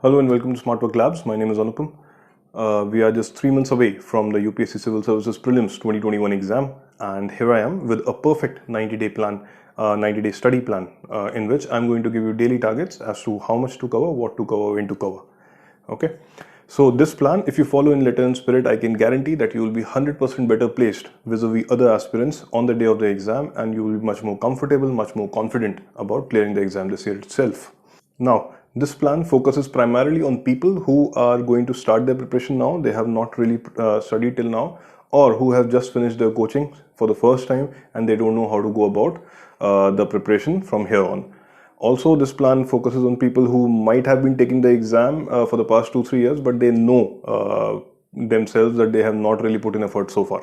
Hello and welcome to SmartWork Labs. My name is Anupam. We are just 3 months away from the UPSC Civil Services Prelims 2021 exam, and here I am with a perfect 90-day plan, 90-day study plan, in which I'm going to give you daily targets as to how much to cover, what to cover, when to cover. Okay. So this plan, if you follow in letter and spirit, I can guarantee that you will be 100% better placed vis-a-vis other aspirants on the day of the exam, and you will be much more comfortable, much more confident about clearing the exam this year itself. Now, this plan focuses primarily on people who are going to start their preparation now. They have not really studied till now, or who have just finished their coaching for the first time and they don't know how to go about the preparation from here on. Also, this plan focuses on people who might have been taking the exam for the past 2-3 years, but they know themselves that they have not really put in effort so far.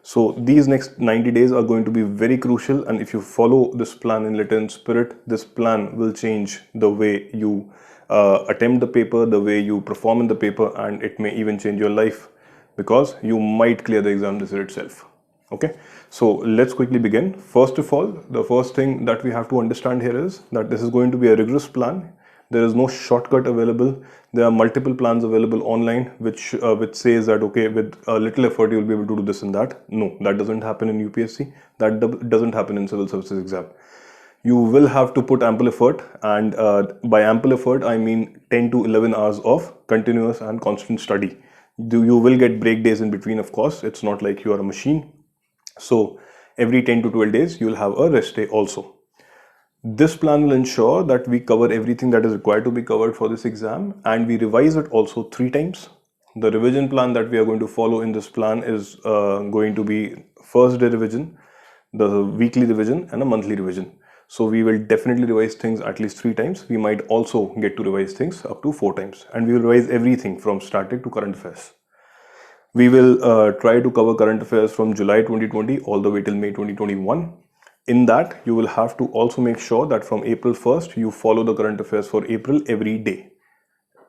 So these next 90 days are going to be very crucial, and if you follow this plan in letter and spirit, this plan will change the way you attempt the paper, the way you perform in the paper, and it may even change your life because you might clear the exam this year itself. Okay, so let's quickly begin. First of all, the first thing that we have to understand here is that this is going to be a rigorous plan. There is no shortcut available. There are multiple plans available online which says that okay, with a little effort you will be able to do this and that. No, that doesn't happen in UPSC. That doesn't happen in civil services exam. You will have to put ample effort, and by ample effort I mean 10 to 11 hours of continuous and constant study. You will get break days in between, of course. It's not like you are a machine. So every 10 to 12 days you will have a rest day also. This plan will ensure that we cover everything that is required to be covered for this exam, and we revise it also 3 times. The revision plan that we are going to follow in this plan is going to be first day revision, the weekly revision, and a monthly revision. So we will definitely revise things at least 3 times. We might also get to revise things up to 4 times, and we will revise everything from static to current affairs. We will try to cover current affairs from July 2020 all the way till May 2021. In that, you will have to also make sure that from April 1st, you follow the current affairs for April every day.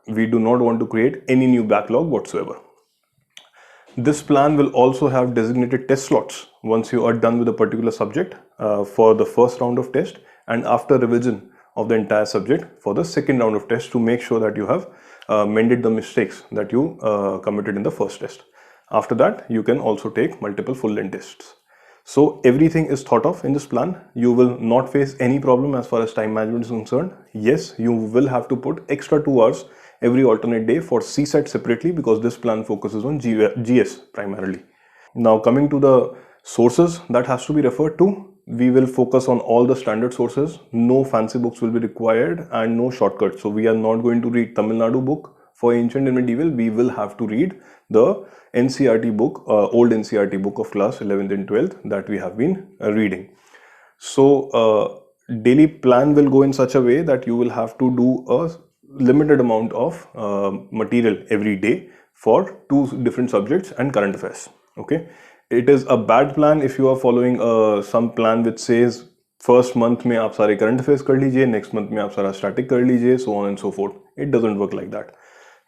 We do not want to create any new backlog whatsoever. This plan will also have designated test slots once you are done with a particular subject for the first round of test, and after revision of the entire subject for the second round of test, to make sure that you have mended the mistakes that you committed in the first test. After that, you can also take multiple full-length tests. So everything is thought of in this plan. You will not face any problem as far as time management is concerned. Yes, you will have to put extra 2 hours every alternate day for CSAT separately, because this plan focuses on GS primarily. Now coming to the sources that has to be referred to, we will focus on all the standard sources. No fancy books will be required and no shortcuts. So we are not going to read Tamil Nadu book for ancient and medieval. We will have to read the NCERT book, old NCERT book of class 11th and 12th that we have been reading. So daily plan will go in such a way that you will have to do a limited amount of material every day for 2 different subjects and current affairs. Okay, it is a bad plan if you are following some plan which says first month में आप सारे current affairs कर लीजिए, next month में आप सारा static कर लीजिए, so on and so forth. It doesn't work like that.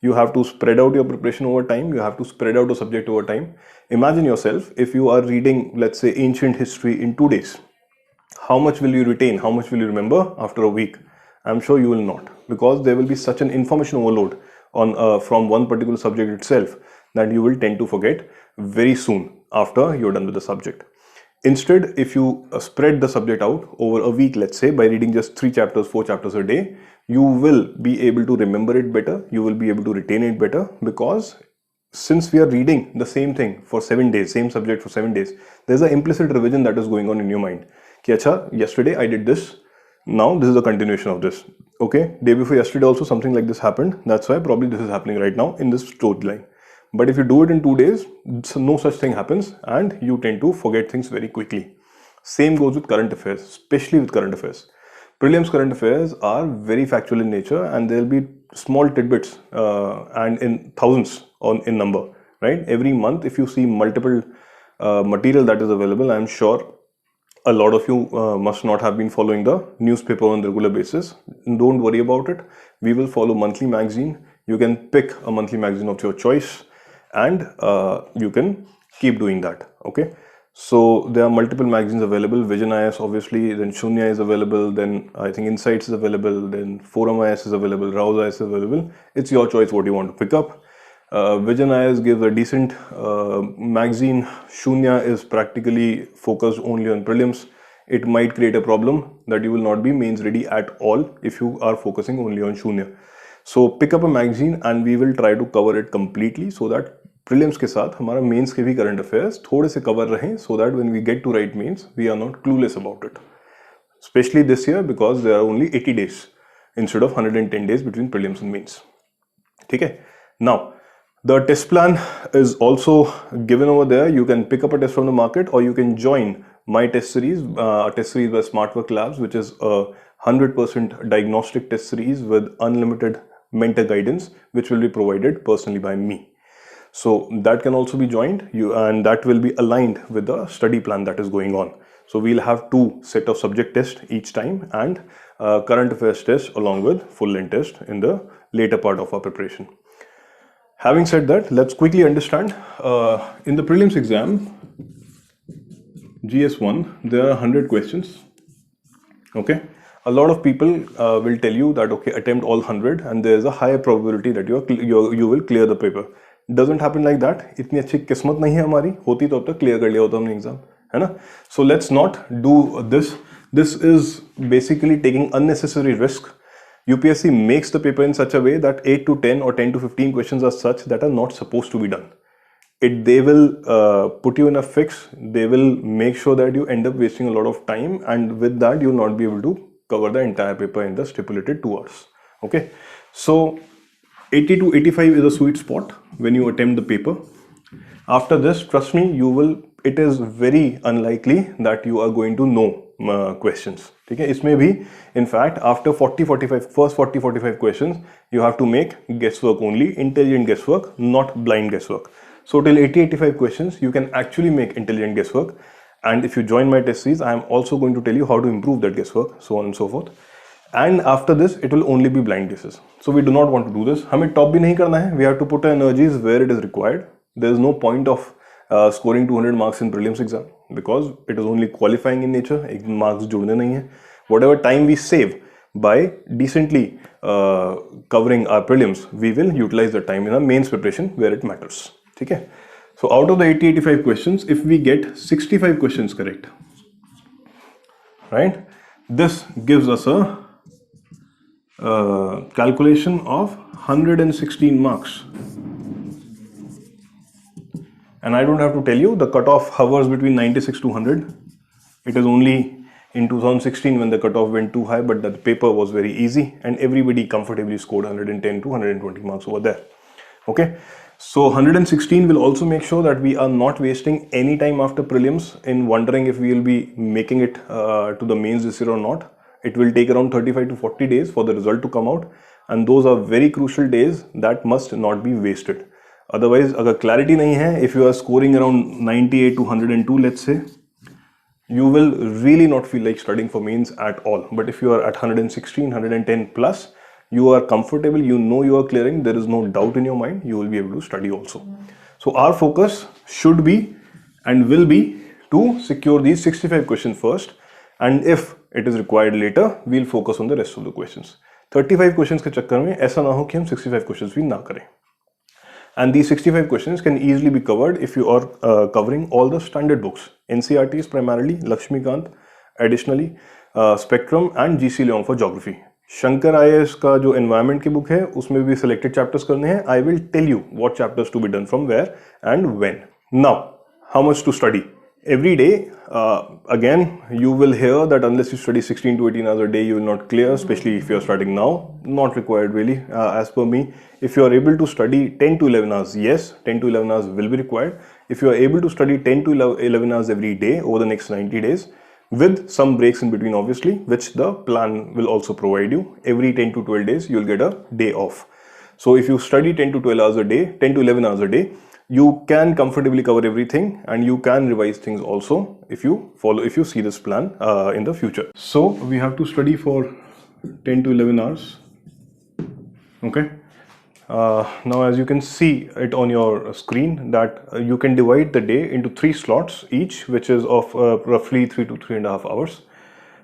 You have to spread out your preparation over time. You have to spread out a subject over time. Imagine yourself, if you are reading, let's say, ancient history in 2 days, how much will you retain? How much will you remember after a week? I'm sure you will not, because there will be such an information overload on from one particular subject itself that you will tend to forget very soon after you're done with the subject. Instead, if you spread the subject out over a week, let's say, by reading just 3 chapters, 4 chapters a day, you will be able to remember it better. You will be able to retain it better, because since we are reading the same thing for 7 days, same subject for 7 days, there's an implicit revision that is going on in your mind. Ki, acha, yesterday I did this, now this is a continuation of this. Okay, day before yesterday also something like this happened. That's why probably this is happening right now in this storyline. But if you do it in 2 days, no such thing happens and you tend to forget things very quickly. Same goes with current affairs, especially with current affairs. Prelims current affairs are very factual in nature, and there will be small tidbits and in thousands in number, right? Every month, if you see multiple material that is available, I'm sure a lot of you must not have been following the newspaper on a regular basis. Don't worry about it. We will follow monthly magazine. You can pick a monthly magazine of your choice, and you can keep doing that. Okay. So there are multiple magazines available. Vision IS obviously, then Shunya is available, then I think Insights is available, then Forum IS is available, Rouse IS is available. It's your choice what you want to pick up. Vision IS gives a decent magazine. Shunya is practically focused only on prelims. It might create a problem that you will not be mains ready at all if you are focusing only on Shunya. So pick up a magazine and we will try to cover it completely so that prelims के साथ हमारा mains के भी current affairs थोड़े से cover रहें so that when we get to write mains we are not clueless about it, especially this year because there are only 80 days instead of 110 days between prelims and mains. ठीक है, now the test plan is also given over there. You can pick up a test from the market or you can join my test series, a test series by SmartWork Labs, which is a 100% diagnostic test series with unlimited mentor guidance, which will be provided personally by me. So that can also be joined, and that will be aligned with the study plan that is going on. So we'll have 2 set of subject tests each time and current affairs test along with full length test in the later part of our preparation. Having said that, let's quickly understand. In the prelims exam, GS1, there are 100 questions. Okay, a lot of people will tell you that okay, attempt all 100 and there is a higher probability that you will clear the paper. Doesn't happen like that. इतनी अच्छी किस्मत नहीं है हमारी, होती तो अब तक क्लियर कर लिया होता हमने एग्जाम, है ना. So let's not do this. This is basically taking unnecessary risk. UPSC makes the paper in such a way that 8 to 10 or 10 to 15 questions are such that are not supposed to be done. They will put you in a fix. They will make sure that you end up wasting a lot of time, and with that you will not be able to cover the entire paper in the stipulated 2 hours. Okay, so 80 to 85 is a sweet spot when you attempt the paper. After this, trust me, it is very unlikely that you are going to know questions. ठीक है, इसमें भी in fact after 45 questions you have to make guesswork only, intelligent guesswork, not blind guesswork. So till 80-85 questions you can actually make intelligent guesswork, and if you join my test series I am also going to tell you how to improve that guesswork, so on and so forth. And after this it will only be blind guesses. So we do not want to do this. हमें top भी नहीं करना है. We have to put our energies where it is required. There is no point of scoring 200 marks in prelims exam because it is only qualifying in nature. एक marks जुड़ने नहीं है. Whatever time we save by decently covering our prelims, we will utilize the time in our mains preparation where it matters. ठीक है. So out of the 80-85 questions, if we get 65 questions correct, right, this gives us a calculation of 116 marks. And I don't have to tell you, the cutoff hovers between 96 to 100. It is only in 2016 when the cutoff went too high, but the paper was very easy and everybody comfortably scored 110 to 120 marks over there. Okay, so 116 will also make sure that we are not wasting any time after prelims in wondering if we will be making it to the mains this year or not. It will take around 35 to 40 days for the result to come out, and those are very crucial days that must not be wasted. Otherwise, अगर clarity नहीं है, if you are scoring around 98 to 102, let's say, you will really not feel like studying for mains at all. But if you are at 116, 110 plus, you are comfortable, you know you are clearing, there is no doubt in your mind, you will be able to study also. So our focus should be and will be to secure these 65 questions first, and if it is required later, we'll focus on the rest of the questions. 35 questions के चक्कर में ऐसा ना हो कि हम 65 questions भी ना करें. And these 65 questions can easily be covered if you are covering all the standard books. NCERTs primarily, Lakshmikant, additionally Spectrum and GC Leong for geography. Shankar IAS का जो environment की book है उसमें भी selected chapters करने हैं. I will tell you what chapters to be done from where and when. Now, how much to study? Every day, again, you will hear that unless you study 16 to 18 hours a day, you will not clear, especially if you are starting now. Not required really, as per me. If you are able to study 10 to 11 hours, yes, 10 to 11 hours will be required. If you are able to study 10 to 11 hours every day over the next 90 days, with some breaks in between obviously, which the plan will also provide you. Every 10 to 12 days, you will get a day off. So if you study 10 to 12 hours a day, 10 to 11 hours a day, you can comfortably cover everything, and you can revise things also if you see this plan in the future. So we have to study for 10 to 11 hours. Okay, Now as you can see it on your screen that you can divide the day into 3 slots each, which is of roughly 3 to 3.5 hours.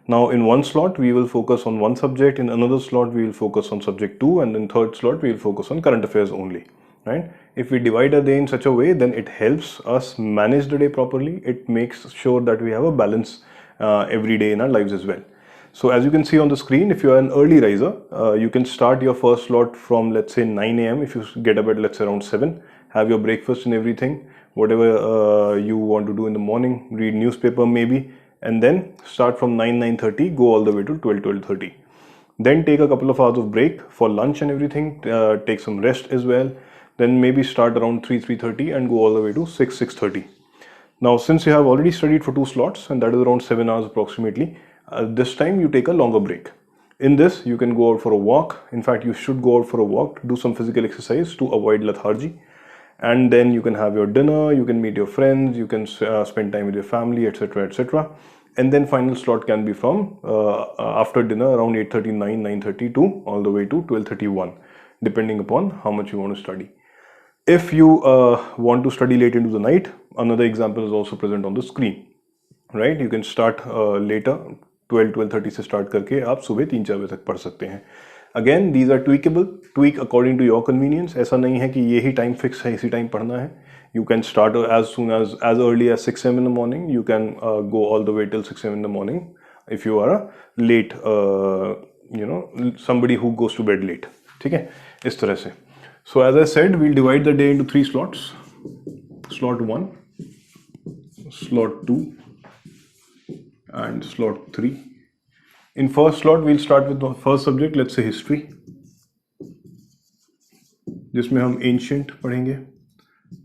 Now in one slot we will focus on one subject, in another slot we will focus on subject 2, and in third slot we will focus on current affairs only, right? If we divide a day in such a way, then it helps us manage the day properly. It makes sure that we have a balance every day in our lives as well. So as you can see on the screen, if you are an early riser, you can start your first slot from, let's say, 9 a.m. If you get up at, let's say, around 7, have your breakfast and everything, whatever you want to do in the morning, read newspaper maybe, and then start from 9:30, go all the way to 12:30. Then take a couple of hours of break for lunch and everything, take some rest as well. Then maybe start around 3:30 and go all the way to 6:30. Now, since you have already studied for 2 slots, and that is around 7 hours approximately, this time you take a longer break. In this, you can go out for a walk. In fact, you should go out for a walk, do some physical exercise to avoid lethargy. And then you can have your dinner, you can meet your friends, you can spend time with your family, etc., etc. And then final slot can be from after dinner around 8:39, 9:32 all the way to 12:31, depending upon how much you want to study. If you want to study late into the night, another example is also present on the screen, right? You can start later, 12:30 से start करके आप सुबह 3-4 बजे तक पढ़ सकते हैं. Again, these are tweakable, tweak according to your convenience. ऐसा नहीं है कि यही time fix है, इसी time पढ़ना है. You can start as early as 6 a.m. in the morning. You can go all the way till 6 a.m. in the morning if you are a late, somebody who goes to bed late. ठीक है, इस तरह से. So as I said, we'll divide the day into 3 slots. Slot 1, slot 2, and slot 3. In first slot, we'll start with the first subject, let's say history, जिसमें हम ancient पढ़ेंगे,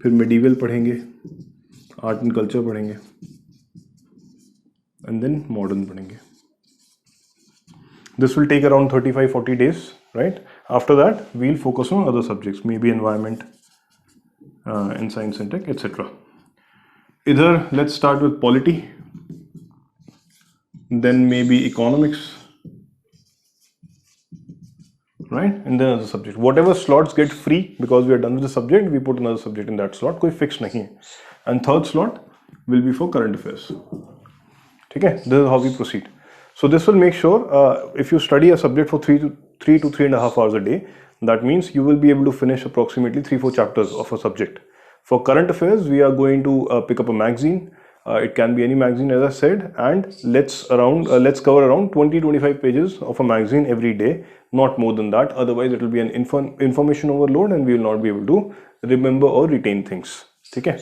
फिर medieval पढ़ेंगे, art and culture पढ़ेंगे, and then modern पढ़ेंगे. This will take around 35-40 days, right? After that, we'll focus on other subjects, maybe environment, and science and tech, etc. Either let's start with polity, then maybe economics, right? And then other subject. Whatever slots get free, because we are done with the subject, we put another subject in that slot. कोई fix नहीं है. And third slot will be for current affairs. ठीक है? This is how we proceed. So this will make sure if you study a subject for 3 to 3.5 hours a day, that means you will be able to finish approximately 3-4 chapters of a subject. For current affairs, we are going to pick up a magazine. It can be any magazine, as I said, and let's cover around 20-25 pages of a magazine every day, not more than that. Otherwise, it will be an information overload, and we will not be able to remember or retain things. Okay.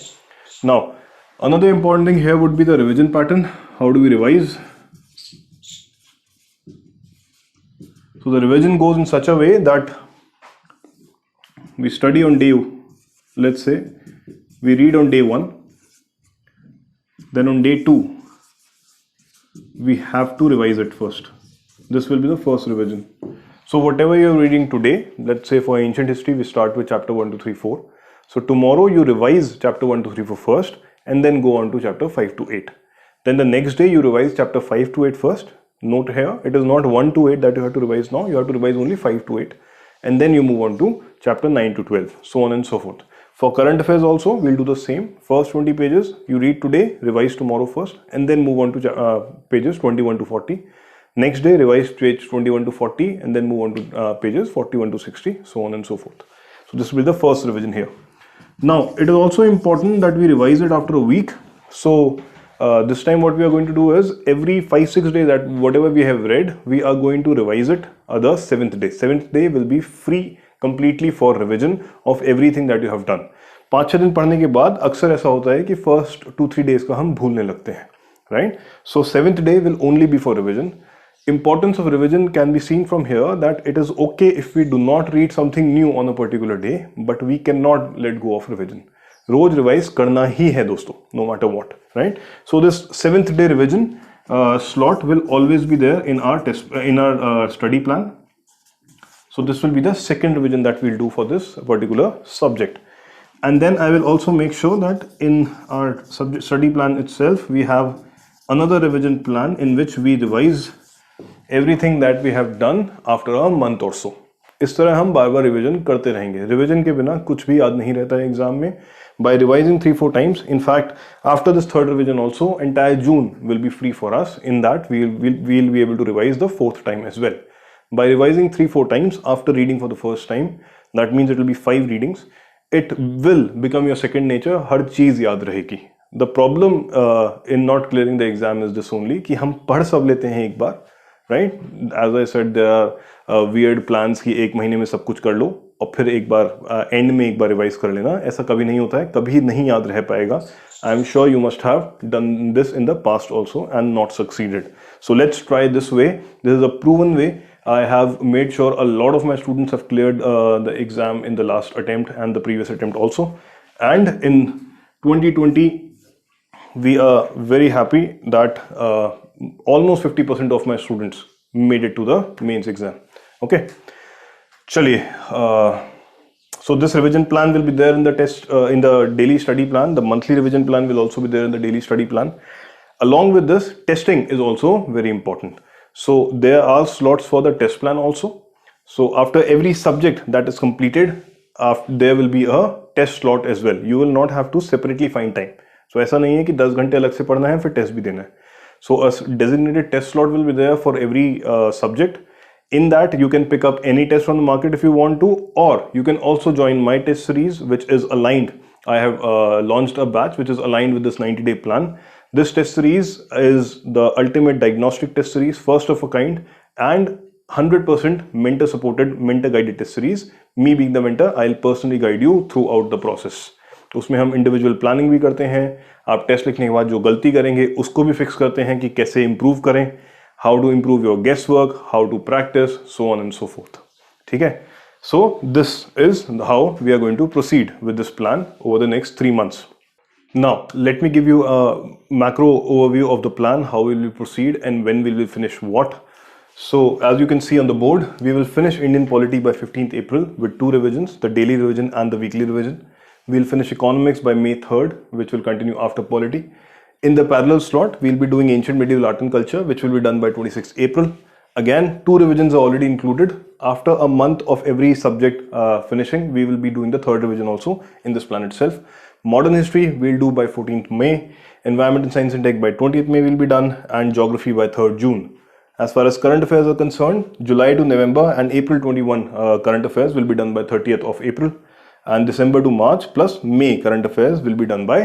Now, another important thing here would be the revision pattern. How do we revise? So the revision goes in such a way that we study on day, let's say, we read on day 1. Then on day 2, we have to revise it first. This will be the first revision. So whatever you're reading today, let's say for ancient history, we start with chapter 1, 2, 3, 4. So tomorrow you revise chapter 1, 2, 3, 4 first, and then go on to chapter 5 to 8. Then the next day you revise chapter 5 to 8 first. Note here, it is not 1 to 8 that you have to revise now. You have to revise only 5 to 8. And then you move on to chapter 9 to 12, so on and so forth. For current affairs also, we'll do the same. First 20 pages, you read today, revise tomorrow first, and then move on to pages 21 to 40. Next day, revise page 21 to 40, and then move on to pages 41 to 60, so on and so forth. So this will be the first revision here. Now, it is also important that we revise it after a week. So this time what we are going to do is every 5-6 days that whatever we have read, we are going to revise it the 7th day. 7th day will be free completely for revision of everything that you have done. 5-6 दिन पढ़ने के बाद अक्सर ऐसा होता है कि first 2-3 days का हम भूलने लगते हैं, right? So 7th day will only be for revision. Importance of revision can be seen from here that it is okay if we do not read something new on a particular day, but we cannot let go of revision. रोज revise करना ही है दोस्तों, no matter what, right? So this 7th day revision slot will always be there in our study plan. So this will be the second revision that we'll do for this particular subject. And then I will also make sure that in our study plan itself, we have another revision plan in which we revise everything that we have done after a month or so. इस तरह हम बार बार revision करते रहेंगे. Revision के बिना कुछ भी याद नहीं रहता है एग्जाम में. By revising 3-4 times, in fact, after this third revision also, entire June will be free for us. In that, we'll be able to revise the fourth time as well. By revising 3-4 times after reading for the first time, that means it will be 5 readings. It will become your second nature. हर चीज याद रहेगी. The problem in not clearing the exam is this only कि हम पढ़ सब लेते हैं एक बार, right? As I said, there are weird plans कि एक महीने में सब कुछ कर लो और फिर एक बार एंड में एक बार रिवाइज कर लेना. ऐसा कभी नहीं होता है, कभी नहीं याद रह पाएगा. I am sure you must have done this in the past also and not succeeded. So let's try this way. This is a proven way. I have made sure a lot of my students have cleared the exam in the last attempt and the previous attempt also. And in 2020, we are very happy that almost 50% of my students made it to the mains exam. Okay. Chaliye. So this revision plan will be there in the test, in the daily study plan. The monthly revision plan will also be there in the daily study plan. Along with this, testing is also very important. So there are slots for the test plan also. So after every subject that is completed, there will be a test slot as well. You will not have to separately find time. So ऐसा नहीं है कि 10 घंटे अलग से पढ़ना है फिर टेस्ट भी देना है. So a designated test slot will be there for every subject. In that you can pick up any test from the market if you want to, or you can also join my test series which is aligned. I have launched a batch which is aligned with this 90-day plan. This test series is the ultimate diagnostic test series, first of a kind, and 100% mentor supported, mentor guided test series. Me being the mentor, I'll personally guide you throughout the process. उसमें हम individual planning भी करते हैं. आप test लिखने के बाद जो गलती करेंगे उसको भी फिक्स करते हैं कि कैसे इंप्रूव करें, how to improve your guess work, how to practise, so on and so forth. ठीक है. So this is how we are going to proceed with this plan over the next 3 months. Now, let me give you a macro overview of the plan, how we will proceed and when we will finish what. So, as you can see on the board, we will finish Indian Polity by 15th April with 2 revisions, the daily revision and the weekly revision. We will finish Economics by May 3rd, which will continue after Polity. In the parallel slot, we will be doing Ancient Medieval Art and Culture, which will be done by 26th April. Again, 2 revisions are already included. After a month of every subject finishing, we will be doing the 3rd revision also in this plan itself. Modern history we'll do by 14th May, environment and science and tech by 20th May will be done, and geography by 3rd June. As far as current affairs are concerned, July to November and April 21 current affairs will be done by 30th of April, and December to March plus May current affairs will be done by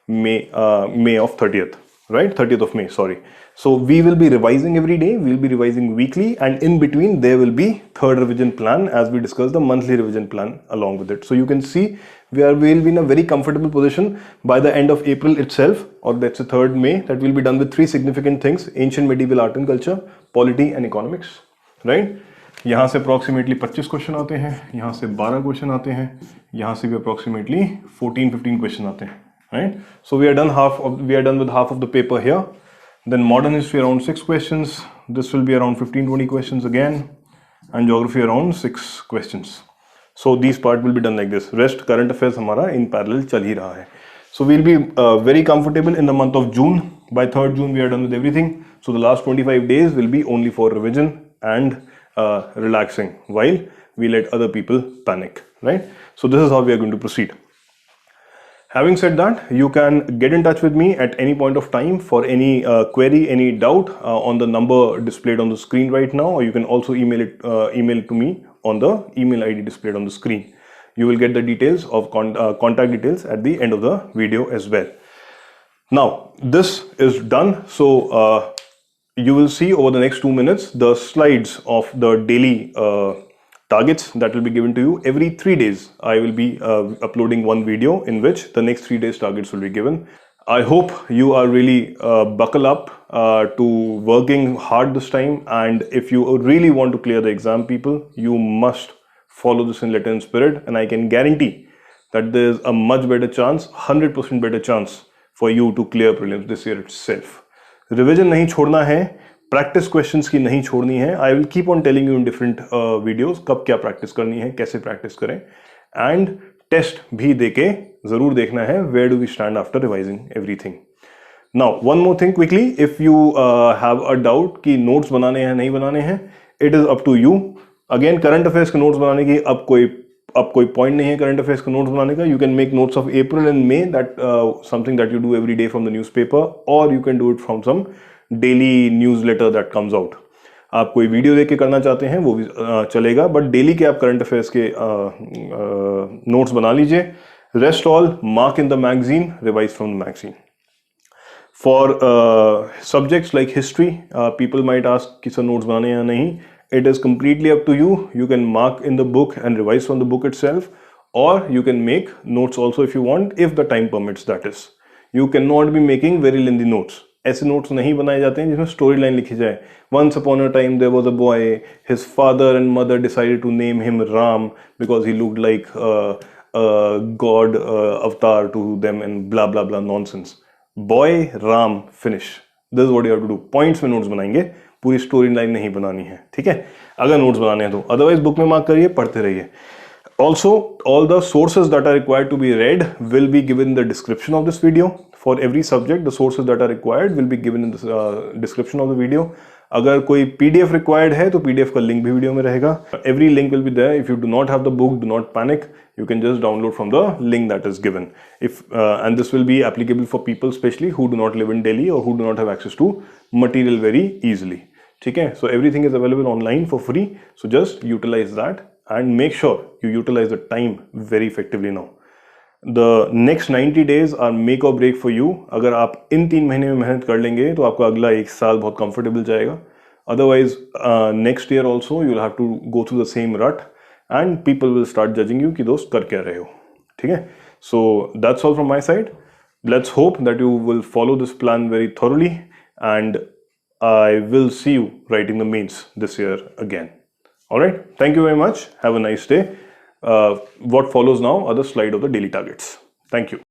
May of 30th, right? 30th of May, sorry. So we will be revising every day, we'll be revising weekly, and in between there will be 3rd revision plan as we discussed the monthly revision plan along with it. So you can see we'll be in a very comfortable position by the end of April itself, or that's the 3rd May, that we'll be done with 3 significant things: ancient medieval art and culture, polity and economics, right? यहाँ से approximately 25 question आते हैं, यहाँ से 12 question आते हैं, यहाँ से भी approximately 14-15 क्वेश्चन आते हैं, right? So we are done with half of the paper here. Then modern history around 6 questions. This will be around 15-20 questions again, and geography around 6 questions. So these part will be done like this. Rest current affairs हमारा in parallel चल ही रहा है. So we'll be very comfortable in the month of June. By 3rd June we are done with everything. So the last 25 days will be only for revision and relaxing while we let other people panic, right? So this is how we are going to proceed. Having said that, you can get in touch with me at any point of time for any query, any doubt on the number displayed on the screen right now, or you can also email it to me on the email ID displayed on the screen. You will get the details of contact details at the end of the video as well. Now, this is done. So you will see over the next 2 minutes the slides of the daily targets that will be given to you. Every 3 days I will be uploading one video in which the next 3 days targets will be given. I hope you are really buckle up to working hard this time, and if you really want to clear the exam, people, you must follow this in letter and spirit, and I can guarantee that there is a much better chance, 100% better chance for you to clear prelims this year itself. Revision नहीं छोड़ना है, practice questions की नहीं छोड़नी है. I will keep on telling you in different videos कब क्या practice करनी है, कैसे प्रैक्टिस करें, एंड टेस्ट भी देके जरूर देखना है where do we stand after revising everything. Now one more thing quickly, if you have a doubt कि नोट्स बनाने हैं नहीं बनाने हैं, it is up to you. Again current affairs के नोट्स बनाने की अब कोई पॉइंट नहीं है करंट अफेयर्स के नोट्स बनाने का. You can make notes of April and May, that something that you do every day from the newspaper, और you can do it from some daily newsletter that comes out. आप कोई video देख के करना चाहते हैं वो भी चलेगा, बट डेली के आप करंट अफेयर्स के नोट्स बना लीजिए. Rest all mark in the magazine, revise from the magazine. For subjects like history, people might ask कि सर नोट्स बनाने या नहीं. It is completely up to you. You can mark in the book and revise from the book itself, or you can make notes also if you want, if the time permits, that is. You cannot be making very lengthy notes. ऐसे notes नहीं बनाए जाते हैं जिसमें story line लिखी जाए. Once upon a time there was a boy, his father and mother decided to name him Ram because he looked like a god avatar to them, and blah blah blah nonsense. Boy Ram, finish. This what you have to do. Points में notes बनाएंगे, पूरी story line नहीं बनानी है, ठीक है, अगर notes बनाने हैं तो. अदरवाइज बुक में मार्क करिए, पढ़ते रहिए. Also, all the sources that are required to be read will be given in the description of this video. For every subject, the sources that are required will be given in the description of the video. अगर कोई PDF required है तो PDF का link भी video में रहेगा. Every link will be there. If you do not have the book, do not panic. You can just download from the link that is given. And this will be applicable for people especially who do not live in Delhi or who do not have access to material very easily. ठीक है? So everything is available online for free. So just utilize that and make sure you utilize the time very effectively now. The next 90 days are make or break for you. अगर आप इन 3 महीने में मेहनत कर लेंगे तो आपका अगला 1 साल बहुत comfortable जाएगा. Otherwise, next year also you'll have to go through the same rut and people will start judging you कि दोस्त कर क्या रहे हो. ठीक है? So that's all from my side. Let's hope that you will follow this plan very thoroughly, and I will see you writing the mains this year again. Alright, thank you very much. Have a nice day. What follows now are the slide of the daily targets. Thank you.